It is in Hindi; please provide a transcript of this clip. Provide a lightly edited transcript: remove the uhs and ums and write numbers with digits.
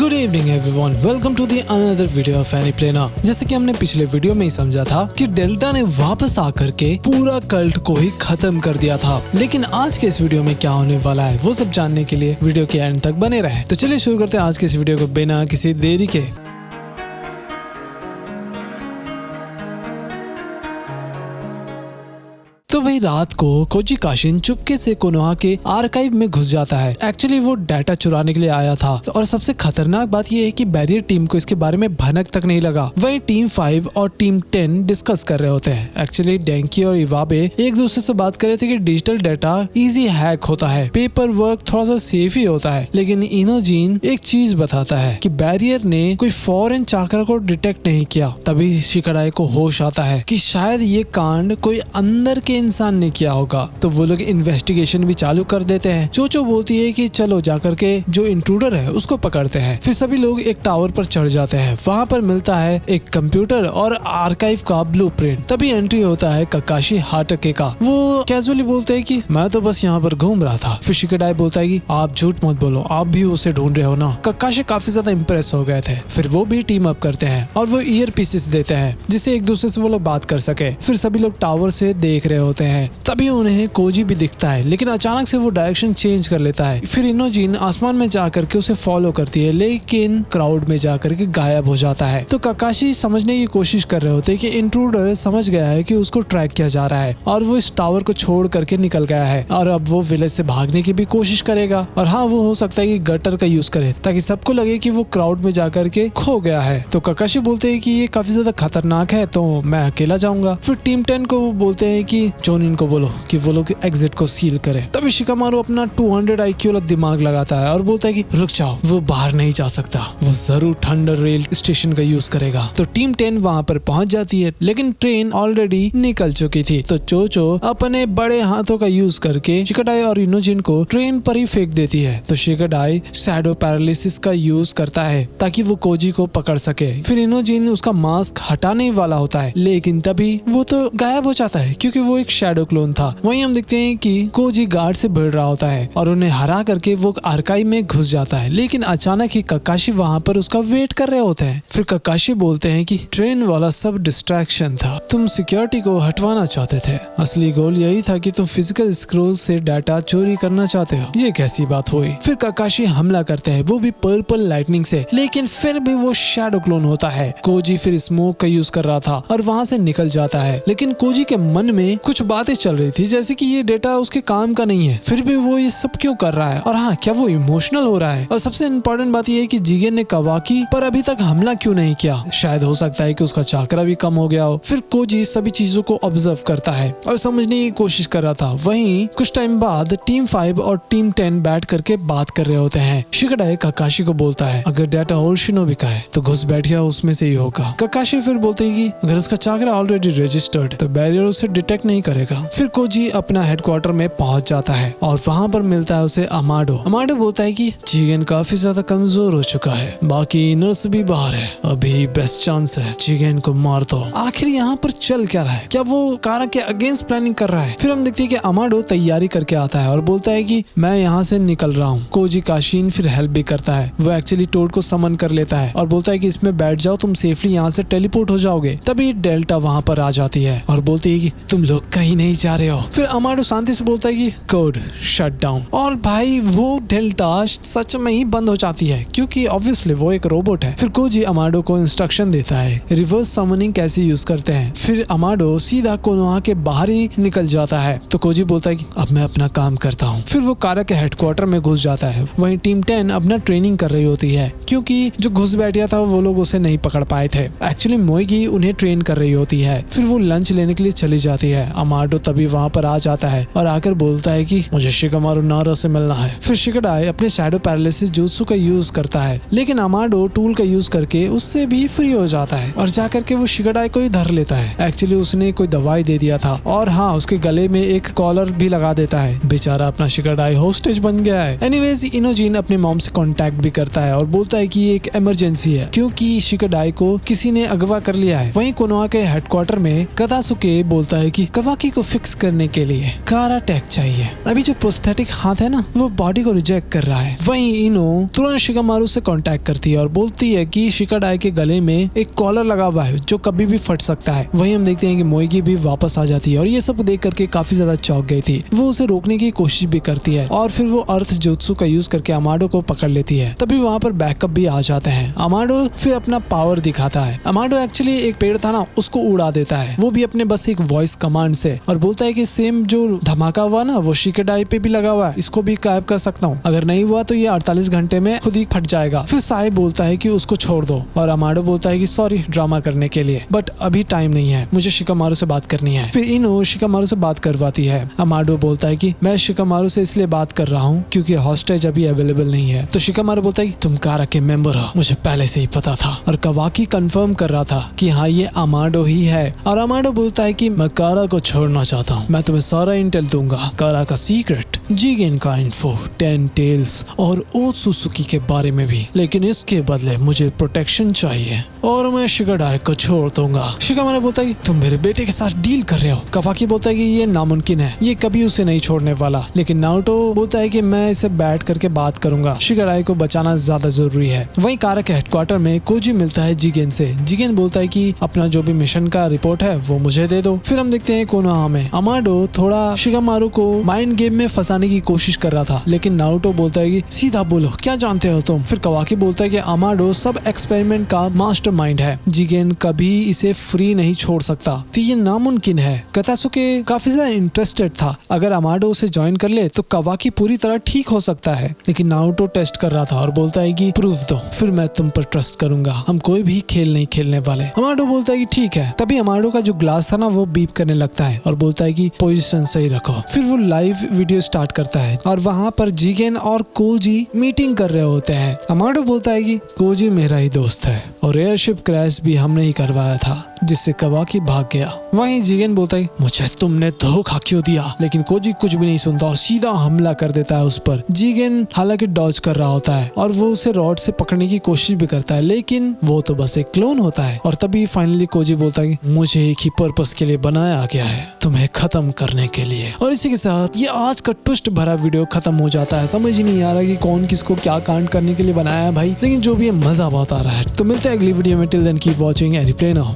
Good evening everyone, welcome to the another video of एनीप्लेनर। जैसे कि हमने पिछले वीडियो में ही समझा था कि डेल्टा ने वापस आकर के पूरा कल्ट को ही खत्म कर दिया था, लेकिन आज के इस वीडियो में क्या होने वाला है वो सब जानने के लिए वीडियो के एंड तक बने रहे। तो चलिए शुरू करते हैं आज के इस वीडियो को बिना किसी देरी के। तो वही रात को कोजी काशिन चुपके से कोनोहा के आर्काइव में घुस जाता है। एक्चुअली वो डाटा चुराने के लिए आया था और सबसे खतरनाक बात ये है कि बैरियर टीम को इसके बारे में भनक तक नहीं लगा। वही टीम 5 और टीम 10 डिस्कस कर रहे होते हैं। एक्चुअली डेंकी और इवाबे एक दूसरे से बात कर रहे थे कि डिजिटल डाटा इजी हैक होता है, पेपर वर्क थोड़ा सा सेफ ही होता है, लेकिन इनोजीन एक चीज बताता है कि बैरियर ने कोई फॉरेन चाकर को डिटेक्ट नहीं किया। तभी शिकाडाई को होश आता है कि शायद ये कांड कोई अंदर के इंसान ने किया होगा। तो वो लोग इन्वेस्टिगेशन भी चालू कर देते हैं। चोचो बोलती है कि चलो जाकर के जो इंट्रूडर है उसको पकड़ते हैं। फिर सभी लोग एक टावर पर चढ़ जाते हैं। वहाँ पर मिलता है एक कंप्यूटर और आर्काइव का ब्लूप्रिंट। तभी एंट्री होता है ककाशी हाटके का। वो कैजुअली बोलते हैं कि मैं तो बस यहाँ पर घूम रहा था। फिर शिकाडाई बोलता है कि आप झूठ मत बोलो, आप भी उसे ढूंढ रहे हो ना। ककाशी काफी ज्यादा इम्प्रेस हो गए थे। फिर वो भी टीम अप करते हैं और वो ईयर पीसेस देते हैं जिससे एक दूसरे से वो लोग बात कर सके। फिर सभी लोग टावर से देख रहे होते हैं। तभी उन्हें कोजी भी दिखता है, लेकिन अचानक से वो डायरेक्शन चेंज कर लेता है। फिर इनोजीन आसमान में जाकर के उसे फॉलो करती है, लेकिन क्राउड में जाकर के गायब हो जाता है। तो ककाशी समझने की कोशिश कर रहे होते हैं कि इंट्रूडर समझ गया है कि उसको ट्रैक किया जा रहा है और वो इस टावर को छोड़ करके निकल गया है और अब वो विलेज से भागने की भी कोशिश करेगा। और हाँ, वो हो सकता है कि गटर का यूज करे ताकि सबको लगे कि वो क्राउड में जाकर के खो गया है। तो ककाशी बोलते हैं कि ये काफी ज्यादा खतरनाक है, तो मैं अकेला जाऊंगा। फिर टीम 10 को बोलते हैं कि जोनिन को बोलो कि वो लोग एग्जिट को सील करे। तभी शिकामारू अपना 200 IQ वाला दिमाग लगाता है और बोलता है कि रुक जाओ, वो बाहर नहीं जा सकता, वो जरूर थंडर रेल स्टेशन का यूज करेगा। तो टीम 10 वहाँ पर पहुंच जाती है, लेकिन ट्रेन ऑलरेडी निकल चुकी थी। तो चोचो अपने बड़े हाथों का यूज करके शिकाडाई और इनोजिन को ट्रेन पर ही फेंक देती है। तो शिकाडाई शैडो पैरालिसिस का यूज करता है ताकि वो कोजी को पकड़ सके। फिर इनोजिन उसका मास्क हटाने वाला होता है, लेकिन तभी वो तो गायब हो जाता है क्योंकि वो एक शैडो क्लोन था। वहीं हम देखते हैं कि कोजी गार्ड से भिड़ रहा होता है और उन्हें हरा करके वो आर्काइव में घुस जाता है, लेकिन अचानक ही ककाशी वहाँ पर उसका वेट कर रहे होते हैं। फिर ककाशी बोलते हैं कि ट्रेन वाला सब डिस्ट्रैक्शन था, तुम सिक्योरिटी को हटवाना चाहते थे, असली गोल यही था कि तुम फिजिकल स्क्रोल से डाटा चोरी करना चाहते हो। ये कैसी बात हुई? फिर ककाशी हमला करते हैं, वो भी पर्पल लाइटनिंग से, लेकिन फिर भी वो शैडो क्लोन होता है। कोजी फिर स्मोक का यूज कर रहा था और वहाँ से निकल जाता है, लेकिन कोजी के मन में कुछ बातें चल रही थी जैसे कि ये डेटा उसके काम का नहीं है, फिर भी वो ये सब क्यों कर रहा है और हाँ, क्या वो इमोशनल हो रहा है? और सबसे इम्पोर्टेंट बात ये है कि जिगेन ने कवाकी पर अभी तक हमला क्यों नहीं किया? शायद हो सकता है कि उसका चाकरा भी कम हो गया हो। फिर कोजी सभी चीजों को ऑब्जर्व करता है और समझने की कोशिश कर रहा था। वहीं कुछ टाइम बाद टीम 5 और टीम 10 बैठ करके बात कर रहे होते हैं। शिकाडाई ककाशी को बोलता है अगर डाटा होल शिनोबी का है तो घुस बैठिया उसमें से ही होगा। ककाशी फिर बोलते हैं कि अगर उसका चाकरा ऑलरेडी रजिस्टर्ड तो बैरियर उसे डिटेक्ट नहीं करेगा। फिर कोजी अपना हेडक्वार्टर में पहुंच जाता है और वहाँ पर मिलता है उसे अमाडो। अमाडो बोलता है कि जिगेन काफी ज्यादा कमजोर हो चुका है, बाकी नर्स भी बाहर है, अभी बेस्ट चांस है, जिगेन को मार दो। आखिर यहाँ पर चल क्या रहा है? क्या वो कारा के अगेंस्ट प्लानिंग कर रहा है? फिर हम देखते हैं कि अमाडो तैयारी करके आता है और बोलता है कि मैं यहाँ से निकल रहा हूँ। कोजी काशिन फिर हेल्प भी करता है। वो एक्चुअली टोड को समन कर लेता है और बोलता है कि इसमें बैठ जाओ, तुम सेफली यहाँ से टेलीपोर्ट हो जाओगे। तभी डेल्टा वहाँ पर आ जाती है और बोलती है कि तुम लोग कहीं नहीं जा रहे हो। फिर अमाडो शांति से बोलता है कि कोड शट डाउन, और भाई वो डेल्टा सच में ही बंद हो जाती है क्योंकि ऑब्वियसली वो एक रोबोट है। फिर कोजी अमाडो को इंस्ट्रक्शन देता है रिवर्स समनिंग कैसे यूज करते हैं। फिर अमाडो सीधा कोनोहा के बाहर ही निकल जाता है। तो कोजी बोलता है कि अब मैं अपना काम करता हूँ। फिर वो कारा के हेडक्वार्टर में घुस जाता है। वहीं टीम 10 अपना ट्रेनिंग कर रही होती है क्योंकि जो घुस बैठा था वो लोग उसे नहीं पकड़ पाए थे। एक्चुअली मोइगी उन्हें ट्रेन कर रही होती है। फिर वो लंच लेने के लिए चली जाती है। अमाडो तभी वहाँ पर आ जाता है और आकर बोलता है कि मुझे शिकामारू नारा से मिलना है। फिर शिकाडाई अपने शैडो पैरालिसिस jutsu का यूज करता है, लेकिन अमाडो टूल का यूज करके उससे भी फ्री हो जाता है और जाकर के वो शिकाडाई को ही धर लेता है। एक्चुअली उसने कोई दवाई दे दिया था और हाँ, उसके गले में एक कॉलर भी लगा देता है। बेचारा अपना शिकाडाई होस्टेज बन गया है। एनीवेज इनोजिन अपने मॉम से कांटेक्ट भी करता है और बोलता है कि ये एक इमरजेंसी है क्योंकि शिकाडाई को किसी ने अगवा कर लिया है। वहीं कोनोहा के हेडक्वार्टर में कदासुके बोलता है कि कवाकी को फिक्स करने के लिए कारा टेक चाहिए। अभी जो प्रोस्थेटिक हाथ है ना, वो बॉडी को रिजेक्ट कर रहा है। वहीं इनो तुरंत शिकामारू से कांटेक्ट करती है और बोलती है कि शिकाडाई के गले में एक कॉलर लगा हुआ है जो कभी भी फट सकता है। वहीं हम देखते हैं कि मोएगी भी वापस आ जाती है और ये सब देख करके काफी ज्यादा चौंक गई थी। वो उसे रोकने की कोशिश भी करती है और फिर वो अर्थ जुत्सु का यूज करके अमाडो को पकड़ लेती है। तभी वहाँ पर बैकअप भी आ जाते हैं। अमाडो फिर अपना पावर दिखाता है। अमाडो एक्चुअली एक पेड़ था ना, उसको उड़ा देता है, वो भी अपने बस एक वॉइस कमांड से, और बोलता है कि सेम जो धमाका हुआ ना वो शिकाडाई पे भी लगा हुआ है, इसको भी गायब कर सकता हूँ। अगर नहीं हुआ तो ये 48 घंटे में खुद ही फट जाएगा। फिर साई बोलता है कि उसको छोड़ दो और अमाडो बोलता है कि सॉरी ड्रामा करने के लिए, बट अभी टाइम नहीं है, मुझे शिकामारू से बात करनी है। फिर इनो शिकामारू से बात करवाती है। अमाडो बोलता है कि मैं शिकामारू से इसलिए बात कर रहा हूँ क्योंकि हॉस्टेज अभी अवेलेबल नहीं है। तो शिकामारू बोलता है कि तुम कारा के मेंबर हो, मुझे पहले से ही पता था। और कवाकी कंफर्म कर रहा था कि हाँ ये अमाडो ही है। और अमाडो बोलता है कि मैं कारा को छोड़ना चाहता हूँ, मैं तुम्हें सारा इंटेल दूंगा, कारा का सीक्रेट, जिगेन का इन्फो, 10 टेल्स और ओत्सुसुकी के बारे में भी, लेकिन इसके बदले मुझे प्रोटेक्शन चाहिए और मैं शिकाडाई को छोड़ दूंगा। शिकामारू बोलता है कि तुम मेरे बेटे के साथ डील कर रहे हो। कवाकी बोलता है कि ये नामुमकिन है, ये कभी उसे नहीं छोड़ने वाला। लेकिन नारुतो बोलता है कि मैं इसे बैठ करके बात करूंगा, शिकाडाई को बचाना ज्यादा जरूरी है। वहीं कारा के हेडक्वार्टर में कोजी मिलता है जिगेन से। जिगेन बोलता है कि अपना जो भी मिशन का रिपोर्ट है वो मुझे दे दो। फिर हम देखते हैं कोनोहा में अमाडो थोड़ा शिकामारू को माइंड गेम में फंसाने की कोशिश कर रहा था, लेकिन नारुतो बोलता है कि सीधा बोलो क्या जानते हो तुम। फिर कवाकी बोलता है कि अमाडो सब एक्सपेरिमेंट का मास्टरमाइंड है, जिगेन कभी इसे फ्री नहीं छोड़ सकता, तो ये नामुमकिन है। कतासुके काफी ज्यादा इंटरेस्टेड था, अगर अमाडो उसे ज्वाइन कर ले तो कवाकी पूरी तरह ठीक हो सकता है। लेकिन नारुतो टेस्ट कर रहा था और बोलता है कि प्रूफ दो, फिर मैं तुम पर ट्रस्ट करूंगा, हम कोई भी खेल नहीं खेलने वाले। अमाडो बोलता है कि ठीक है। तभी अमाडो का जो ग्लास था ना वो बीप करने लगता है और बोलता है कि पोजीशन सही रखो। फिर वो लाइव वीडियो स्टार्ट करता है और वहाँ पर जिगेन और कोजी मीटिंग कर रहे होते हैं। अमाडो बोलता है कि कोजी मेरा ही दोस्त है और एयरशिप क्रैश भी हमने ही करवाया था जिससे कवाकी भाग गया। वहीं जिगेन बोलता है मुझे तुमने धोखा क्यों दिया, लेकिन कोजी कुछ भी नहीं सुनता और सीधा हमला कर देता है उस पर। जिगेन हालांकि डॉज कर रहा होता है और वो उसे रॉड से पकड़ने की कोशिश भी करता है, लेकिन वो तो बस एक क्लोन होता है। और तभी फाइनली कोजी बोलता है मुझे एक ही पर्पस के लिए बनाया गया है, तुम्हें खत्म करने के लिए। और इसी के साथ ये आज का ट्विस्ट भरा वीडियो खत्म हो जाता है। समझ ही नहीं आ रहा कि कौन किसको क्या कांड करने के लिए बनाया है भाई, लेकिन जो भी है मजा बहुत आ रहा है। तो मिलते हैं अगली वीडियो में। Till then keep watching and play now.